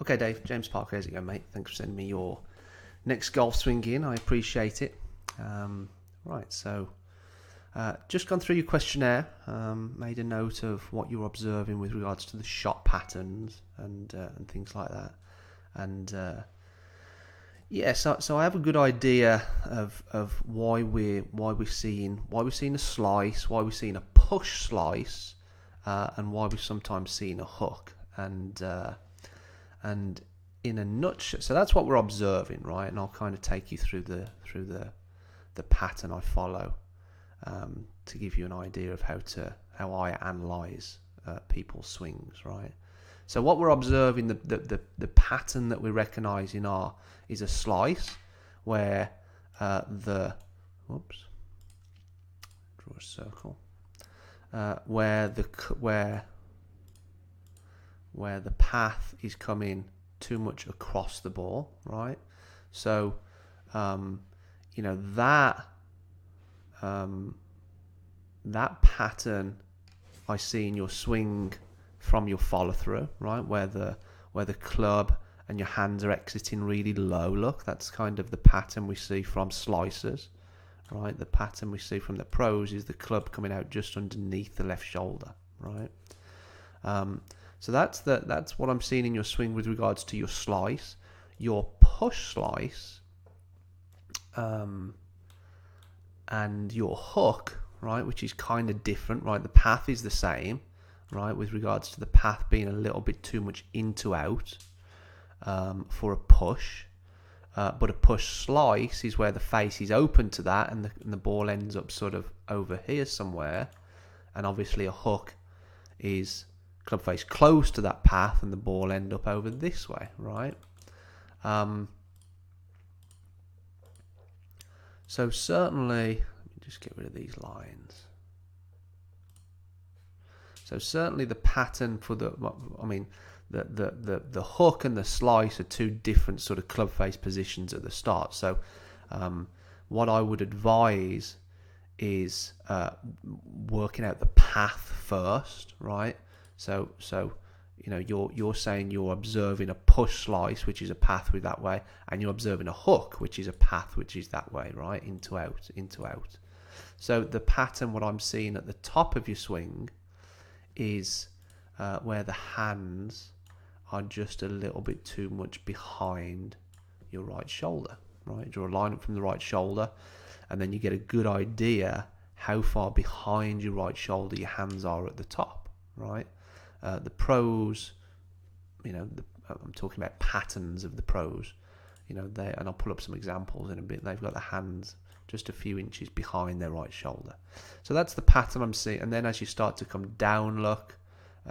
Okay, Dave. James Parker, how's it going, mate? Thanks for sending me your next golf swing in. I appreciate it. Right, so just gone through your questionnaire. Made a note of what you're observing with regards to the shot patterns and things like that. And yeah, so I have a good idea of why we're seeing a slice, why we're seeing a push slice, and why we're sometimes seeing a hook. And in a nutshell, so that's what we're observing, right? And I'll kind of take you through the pattern I follow, to give you an idea of how I analyze people's swings, right? So what we're observing, the pattern that we're recognizing is a slice where draw a circle, where the path is coming too much across the ball, right? So, that pattern I see in your swing from your follow through, right? Where the club and your hands are exiting really low. Look, that's kind of the pattern we see from slicers, right? The pattern we see from the pros is the club coming out just underneath the left shoulder, right? So that's what I'm seeing in your swing with regards to your slice. Your push slice, and your hook, right, which is kind of different, right? The path is the same, right, with regards to the path being a little bit too much into out for a push. But a push slice is where the face is open to that and the ball ends up sort of over here somewhere. And obviously a hook is club face close to that path and the ball end up over this way, right? So certainly, let me just get rid of these lines. So certainly the pattern for the hook and the slice are two different sort of club face positions at the start. So what I would advise is working out the path first, right? So you're saying you're observing a push slice, which is a path with that way, and you're observing a hook, which is a path which is that way, right? Into out. So the pattern, what I'm seeing at the top of your swing, is where the hands are just a little bit too much behind your right shoulder, right? Draw a line up from the right shoulder, and then you get a good idea how far behind your right shoulder your hands are at the top, right? The pros, I'm talking about patterns of the pros, and I'll pull up some examples in a bit. They've got the hands just a few inches behind their right shoulder. So that's the pattern I'm seeing. And then as you start to come down, look,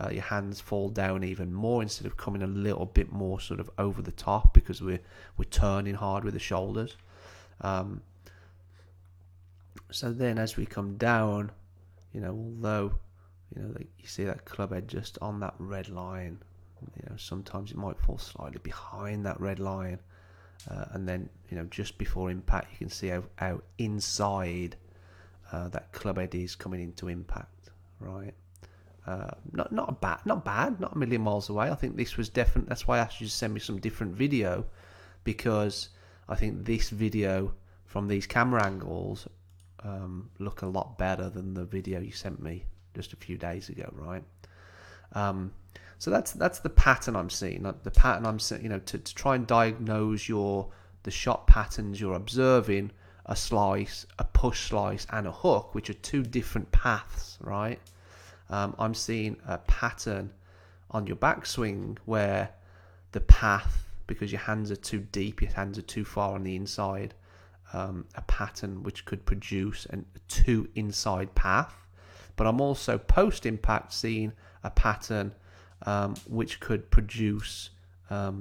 your hands fall down even more instead of coming a little bit more sort of over the top because we're turning hard with the shoulders. So then as we come down, although you see that club head just on that red line, sometimes it might fall slightly behind that red line, and then just before impact you can see how inside that club head is coming into impact, right? Not bad, not a million miles away. I think this was definitely, that's why I asked you to send me some different video, because I think this video from these camera angles look a lot better than the video you sent me just a few days ago, right? So that's the pattern I'm seeing. The pattern I'm seeing, to try and diagnose the shot patterns you're observing: a slice, a push slice, and a hook, which are two different paths, right? I'm seeing a pattern on your backswing where the path, because your hands are too deep, your hands are too far on the inside, a pattern which could produce a too inside path. But I'm also post-impact seeing a pattern which could produce, a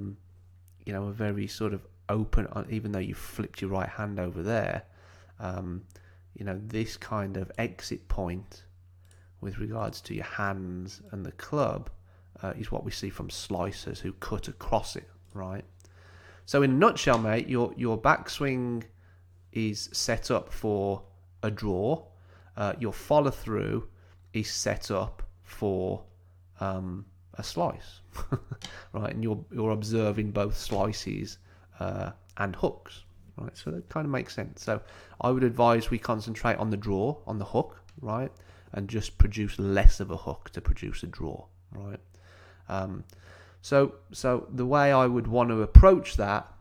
very sort of open, even though you flipped your right hand over there, this kind of exit point with regards to your hands and the club is what we see from slicers who cut across it, right? So in a nutshell, mate, your backswing is set up for a draw. Your follow through is set up for a a slice, right? And you're observing both slices and hooks, right? So that kind of makes sense. So I would advise we concentrate on the draw, on the hook, right? And just produce less of a hook to produce a draw, right? So the way I would want to approach that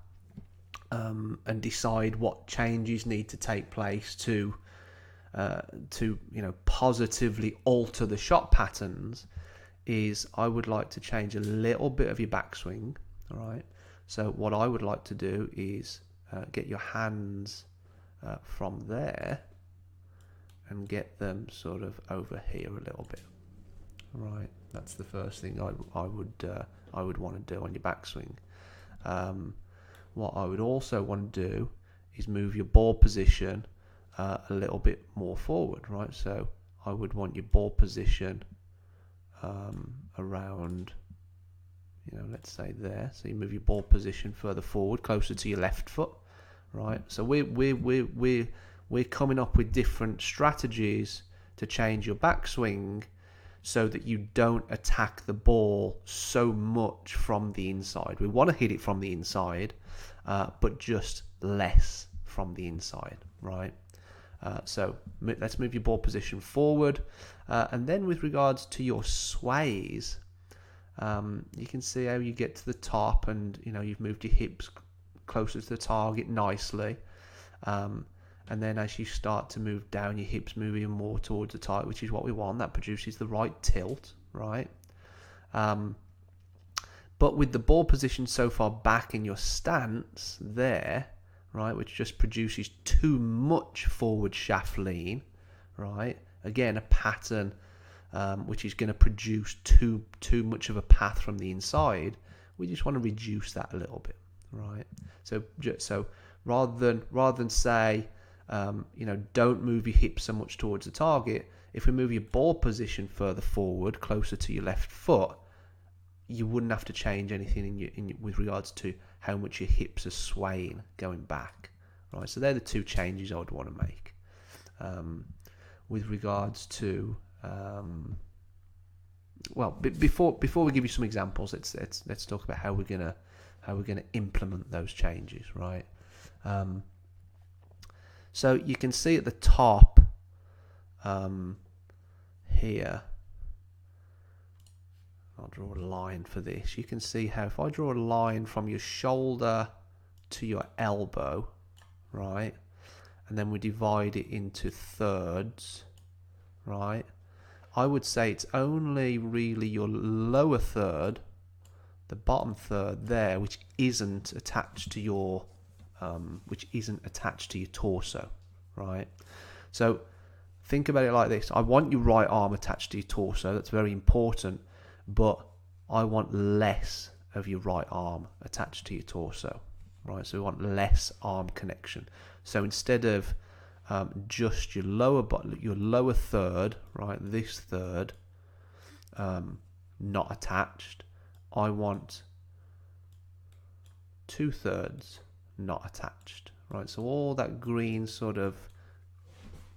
and decide what changes need to take place to positively alter the shot patterns is I would like to change a little bit of your backswing. All right. So what I would like to do is get your hands from there and get them sort of over here a little bit. Right. That's the first thing I would want to do on your backswing. What I would also want to do is move your ball position a little bit more forward, right? So I would want your ball position around, let's say there. So you move your ball position further forward, closer to your left foot, right? So we're coming up with different strategies to change your backswing so that you don't attack the ball so much from the inside. We want to hit it from the inside, but just less from the inside, right? So let's move your ball position forward. And then with regards to your sways, you can see how you get to the top and, you've moved your hips closer to the target nicely. And then as you start to move down, your hips move even more towards the target, which is what we want. That produces the right tilt, right? But with the ball position so far back in your stance there, right, which just produces too much forward shaft lean, right? Again, a pattern which is going to produce too much of a path from the inside. We just want to reduce that a little bit, right? So rather than say, don't move your hips so much towards the target. If we move your ball position further forward, closer to your left foot, you wouldn't have to change anything with regards to how much your hips are swaying going back, right? So they're the two changes I would want to make. With regards to, before we give you some examples, let's talk about how we're gonna implement those changes, right? So you can see at the top here, I'll draw a line for this. You can see how if I draw a line from your shoulder to your elbow, right, and then we divide it into thirds, right, I would say it's only really your lower third, the bottom third there, which isn't attached to your torso, right? So think about it like this. I want your right arm attached to your torso. That's very important. But I want less of your right arm attached to your torso, right? So we want less arm connection. So instead of just your lower third, right, this third, not attached, I want 2/3 not attached, right? So all that green sort of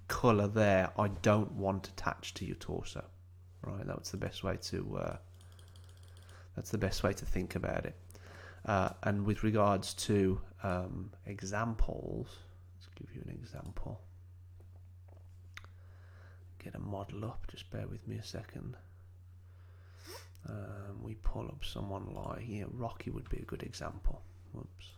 colour there, I don't want attached to your torso. Right, that's the best way to think about it. And with regards to examples, let's give you an example. Get a model up. Just bear with me a second. We pull up someone like Rocky would be a good example. Whoops.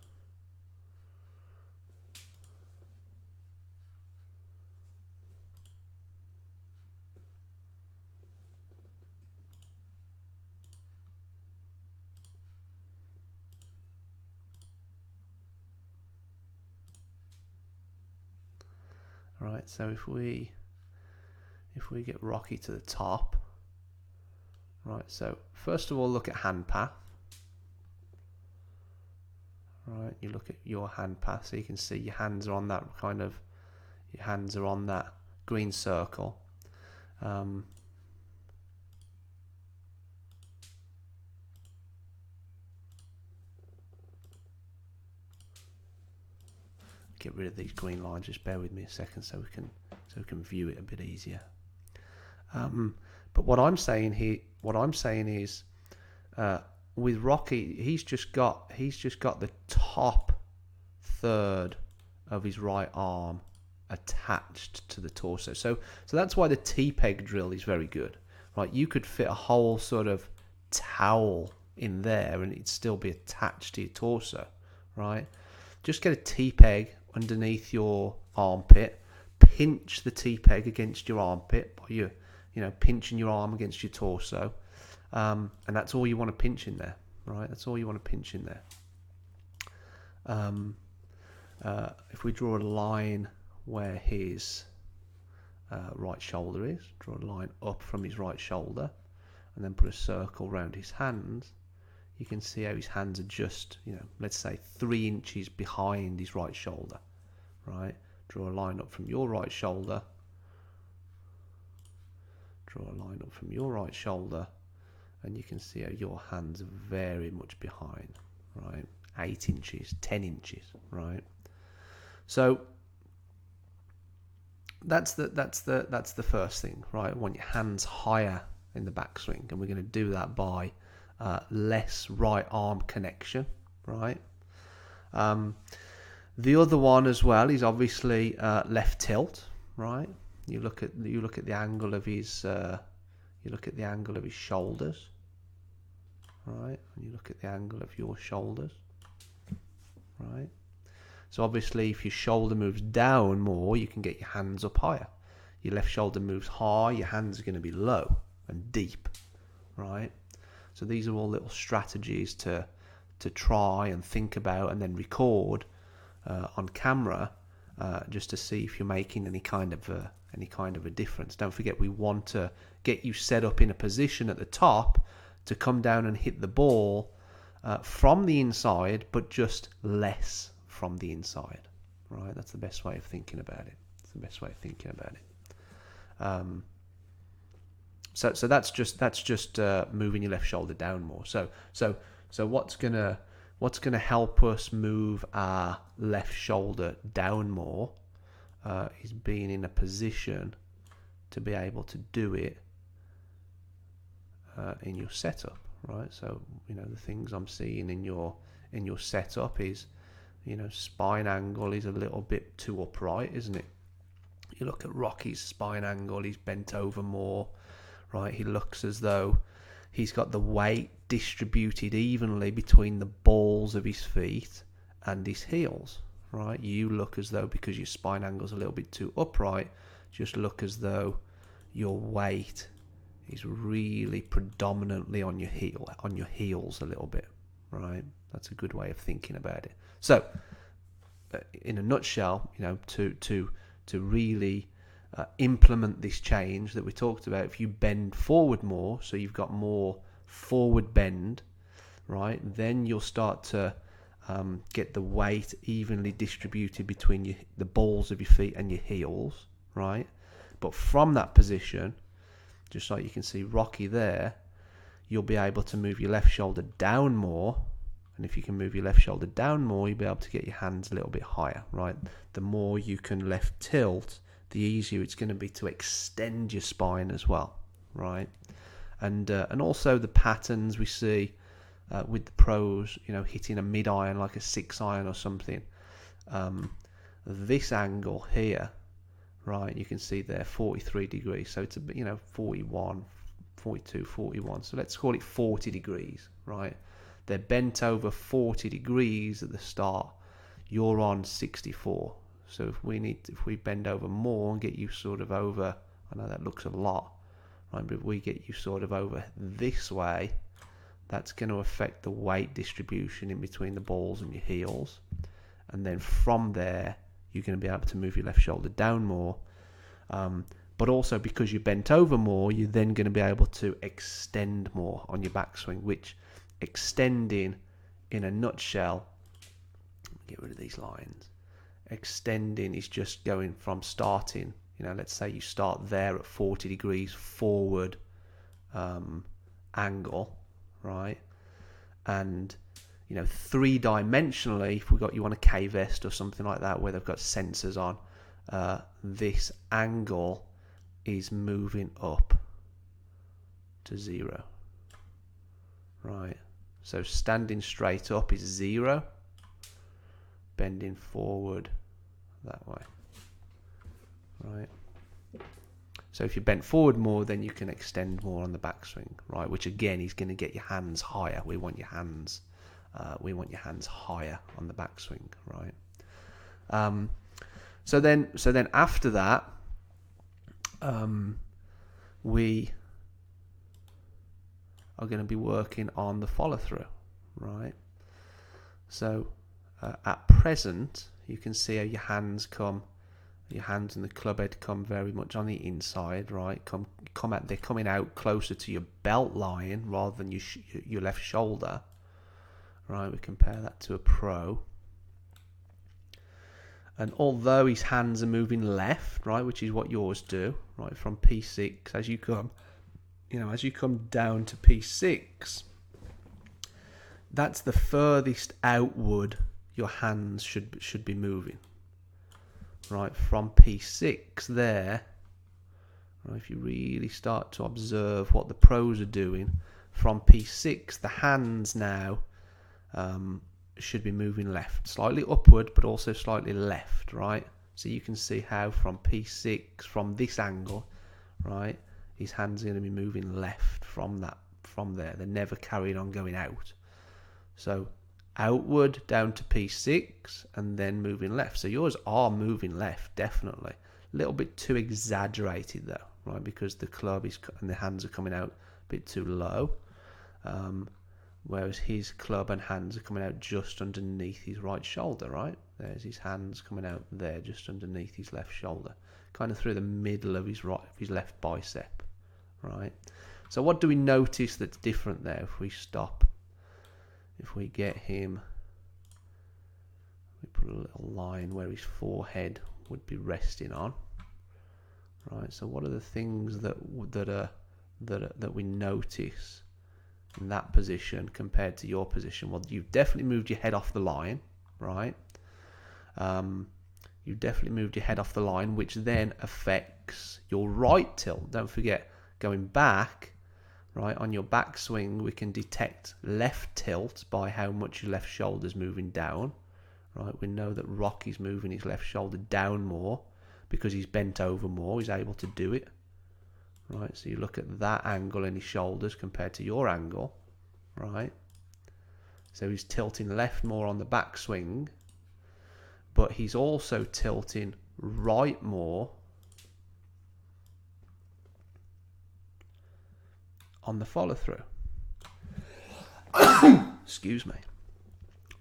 Right, so if we get Rocky to the top, right, so first of all look at hand path. Right, you look at your hand path, so you can see your hands are on that green circle. Get rid of these green lines. Just bear with me a second, so we can view it a bit easier. But what I'm saying is, With Rocky, he's just got the top third of his right arm attached to the torso. So that's why the T-peg drill is very good, right? You could fit a whole sort of towel in there and it'd still be attached to your torso, right? Just get a T-peg underneath your armpit, pinch the T-peg against your armpit by pinching your arm against your torso, and that's all you want to pinch in there, right? That's all you want to pinch in there. If we draw a line where his right shoulder is, draw a line up from his right shoulder, and then put a circle around his hands, you can see how his hands are just, let's say 3 inches behind his right shoulder, right? Draw a line up from your right shoulder, and you can see how your hands are very much behind, right? 8 inches, 10 inches, right? So that's the first thing, right? Want your hands higher in the backswing, and we're going to do that by less right arm connection, right? The other one as well is obviously left tilt, right? You look at the angle of his shoulders, right? And you look at the angle of your shoulders, right? So obviously, if your shoulder moves down more, you can get your hands up higher. Your left shoulder moves high, your hands are going to be low and deep, right? So these are all little strategies to try and think about and then record on camera, just to see if you're making any kind of a difference. Don't forget, we want to get you set up in a position at the top to come down and hit the ball from the inside, but just less from the inside, right? That's the best way of thinking about it. So that's just moving your left shoulder down more. So what's gonna help us move our left shoulder down more is being in a position to be able to do it in your setup, right? So the things I'm seeing in your setup is, spine angle is a little bit too upright, isn't it? You look at Rocky's spine angle, he's bent over more, right? He looks as though he's got the weight distributed evenly between the balls of his feet and his heels, right? You look as though, because your spine angle's a little bit too upright, just look as though your weight is really predominantly on your heels a little bit, right? That's a good way of thinking about it. So, in a nutshell, to really implement this change that we talked about, if you bend forward more, so you've got more forward bend, right, then you'll start to get the weight evenly distributed between the balls of your feet and your heels, right? But from that position, just like you can see Rocky there, you'll be able to move your left shoulder down more. And if you can move your left shoulder down more, you'll be able to get your hands a little bit higher, right? The more you can left tilt, the easier it's going to be to extend your spine as well, right? And also the patterns we see with the pros, hitting a mid iron like a 6-iron or something. This angle here, right? You can see there 43 degrees, so it's a 41, 42, 41. So let's call it 40 degrees, right? They're bent over 40 degrees at the start. You're on 64. So if we bend over more and get you sort of over, I know that looks a lot, right? But if we get you sort of over this way, that's going to affect the weight distribution in between the balls and your heels. And then from there, you're going to be able to move your left shoulder down more. But also because you're bent over more, you're then going to be able to extend more on your backswing, which extending in a nutshell, get rid of these lines, extending is just going from starting, let's say you start there at 40 degrees forward angle, right? And 3-dimensionally, if we got you on a K-vest or something like that where they've got sensors on, this angle is moving up to 0, right? So standing straight up is 0, bending forward that way, right? So if you bent forward more, then you can extend more on the backswing, right? Which again is going to get your hands higher. We want your hands higher on the backswing, right? So then after that, we are going to be working on the follow through, right? So at present, you can see how your hands and the club head come very much on the inside, right? They're coming out closer to your belt line rather than your left shoulder, right? We compare that to a pro. And although his hands are moving left, right, which is what yours do, right, from P6, as you come down to P6, that's the furthest outward your hands should be moving, right, from P6 there. Right, if you really start to observe what the pros are doing, from P6, the hands now should be moving left, slightly upward, but also slightly left, right? So you can see how from P6, from this angle, right, his hands are going to be moving left from there. They're never carried on going out. So outward down to P6 and then moving left. So yours are moving left, definitely. A little bit too exaggerated though, right? Because the club and the hands are coming out a bit too low. Whereas his club and hands are coming out just underneath his right shoulder, right? There's his hands coming out there just underneath his left shoulder, kind of through the middle of his left bicep, right? So what do we notice that's different there if we stop? If we get him, we put a little line where his forehead would be resting on, right? So what are the things that we notice in that position compared to your position? Well, you've definitely moved your head off the line, right? You've definitely moved your head off the line, which then affects your right tilt. Don't forget, going back, right, on your backswing, we can detect left tilt by how much your left shoulder's moving down, right? We know that Rocky's moving his left shoulder down more because he's bent over more. He's able to do it. Right, so you look at that angle in his shoulders compared to your angle, right? So he's tilting left more on the backswing, but he's also tilting right more on the follow through. Excuse me.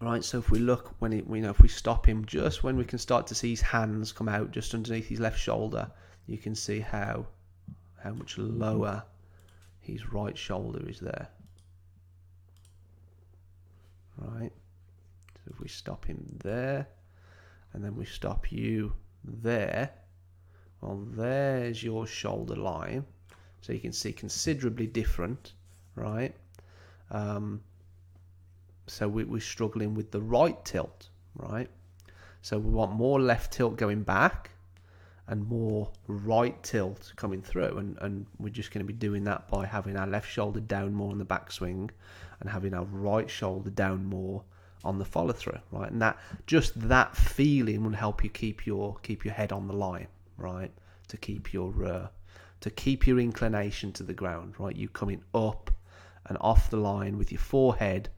Right, so if we look if we stop him just when we can start to see his hands come out just underneath his left shoulder, you can see how much lower his right shoulder is there, right? So if we stop him there and then we stop you there, well, there's your shoulder line, so you can see considerably different, right? So we're struggling with the right tilt, right? So we want more left tilt going back and more right tilt coming through, and we're just going to be doing that by having our left shoulder down more on the backswing and having our right shoulder down more on the follow through, right? And that feeling will help you keep your head on the line, right? To keep your inclination to the ground, right? You coming up and off the line with your forehead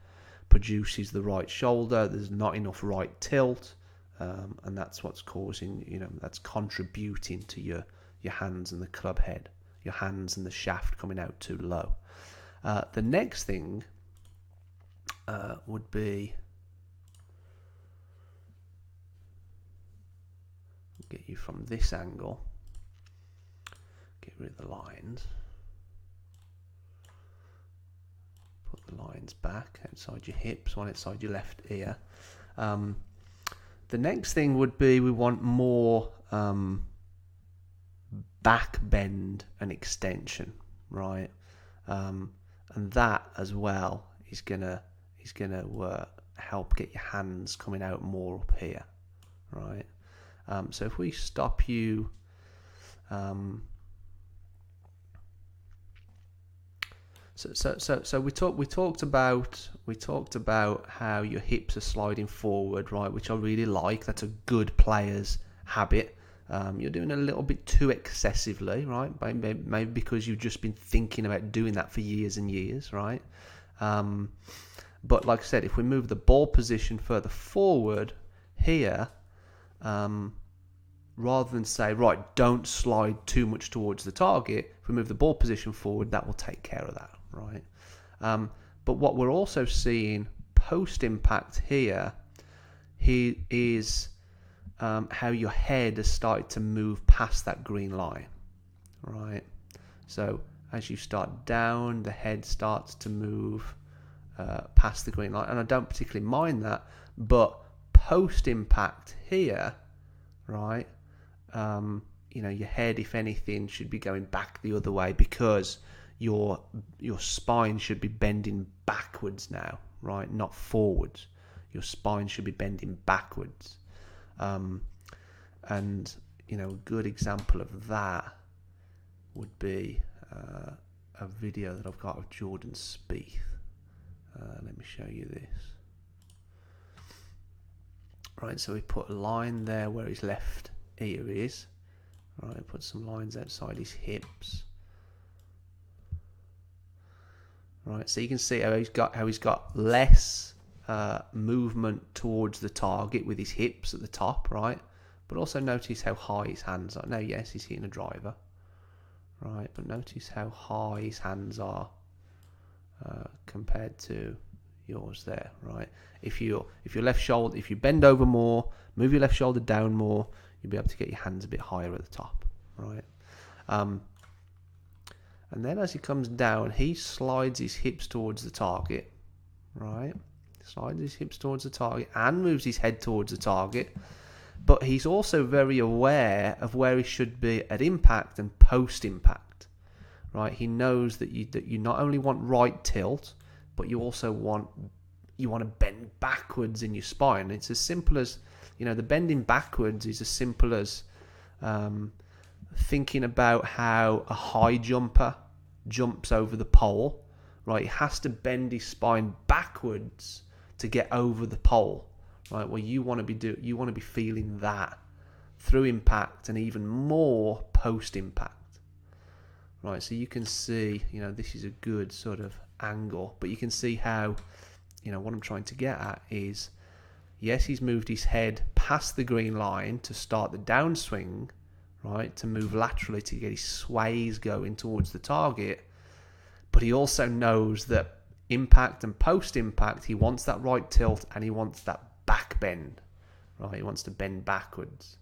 produces the right shoulder. There's not enough right tilt. And that's what's causing, that's contributing to your hands and the club head, your hands and the shaft coming out too low. The next thing would be, get you from this angle, get rid of the lines, put the lines back outside your hips, one outside your left ear. The next thing would be we want more back bend and extension, right? And that as well is gonna help get your hands coming out more up here, right? So if we stop you, So we talked about how your hips are sliding forward, right? Which I really like. That's a good player's habit. You're doing it a little bit too excessively, right? Maybe because you've just been thinking about doing that for years and years, right? But like I said, if we move the ball position further forward here, rather than say, right, don't slide too much towards the target, if we move the ball position forward, that will take care of that, right? But what we're also seeing post-impact here is how your head has started to move past that green line, right? So as you start down, the head starts to move past the green line, and I don't particularly mind that, but post-impact here, right, your head, if anything, should be going back the other way, because your spine should be bending backwards now, right, not forwards. Your spine should be bending backwards. And a good example of that would be a video that I've got of Jordan Spieth. Let me show you this. Right, so we put a line there where his left ear is. Right, put some lines outside his hips. Right, so you can see how he's got less movement towards the target with his hips at the top, right? But also notice how high his hands are. Now, yes, he's hitting a driver, right? But notice how high his hands are compared to yours there, right? If you bend over more, move your left shoulder down more, you'll be able to get your hands a bit higher at the top, right? And then as he comes down, he slides his hips towards the target, right? Slides his hips towards the target and moves his head towards the target. But he's also very aware of where he should be at impact and post-impact, right? He knows that you not only want right tilt, but you also want to bend backwards in your spine. It's as simple as, the bending backwards is as simple as thinking about how a high jumper jumps over the pole, right? He has to bend his spine backwards to get over the pole, right? Well, you want to be feeling that through impact and even more post impact, right? So you can see, this is a good sort of angle, but you can see how, what I'm trying to get at is, yes, he's moved his head past the green line to start the downswing, right, to move laterally to get his sways going towards the target, but he also knows that impact and post-impact, he wants that right tilt and he wants that back bend, right? He wants to bend backwards,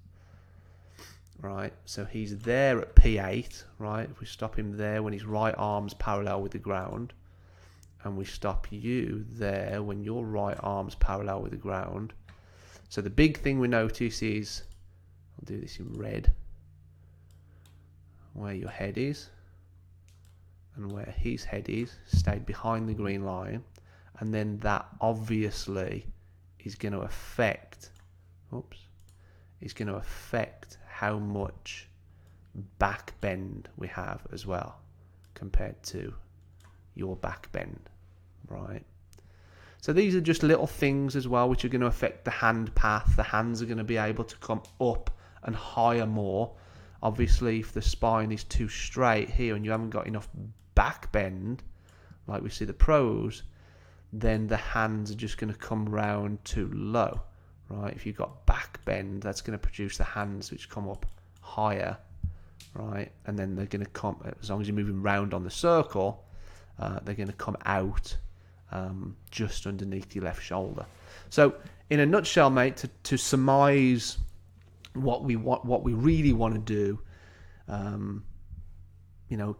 right? So he's there at P8, right? If we stop him there when his right arm's parallel with the ground, and we stop you there when your right arm's parallel with the ground. So the big thing we notice is, I'll do this in red, where your head is and where his head is stayed behind the green line, and then that obviously is going to affect how much back bend we have as well compared to your back bend, right? So these are just little things as well which are going to affect the hand path. The hands are going to be able to come up and higher more. Obviously, if the spine is too straight here and you haven't got enough back bend, like we see the pros, then the hands are just going to come round too low, right? If you've got back bend, that's going to produce the hands which come up higher, right? And then they're going to come, as long as you're moving round on the circle, they're going to come out just underneath your left shoulder. So in a nutshell, mate, to surmise what we really want to do,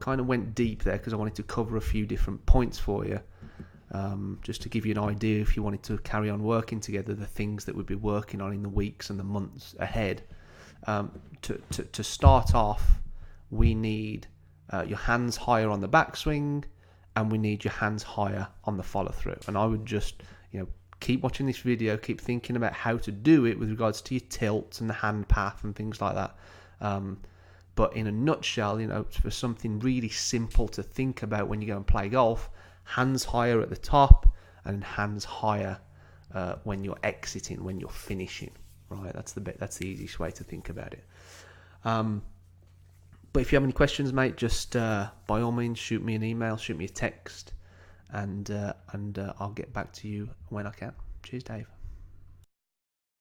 kind of went deep there because I wanted to cover a few different points for you, just to give you an idea if you wanted to carry on working together, the things that we'd be working on in the weeks and the months ahead. To start off, we need your hands higher on the backswing, and we need your hands higher on the follow through. And I would just, keep watching this video, keep thinking about how to do it with regards to your tilts and the hand path and things like that. But in a nutshell, for something really simple to think about when you go and play golf, hands higher at the top and hands higher when you're exiting, when you're finishing. Right, that's the easiest way to think about it. But if you have any questions, mate, just by all means shoot me an email, shoot me a text, and I'll get back to you when I can. Cheers, Dave.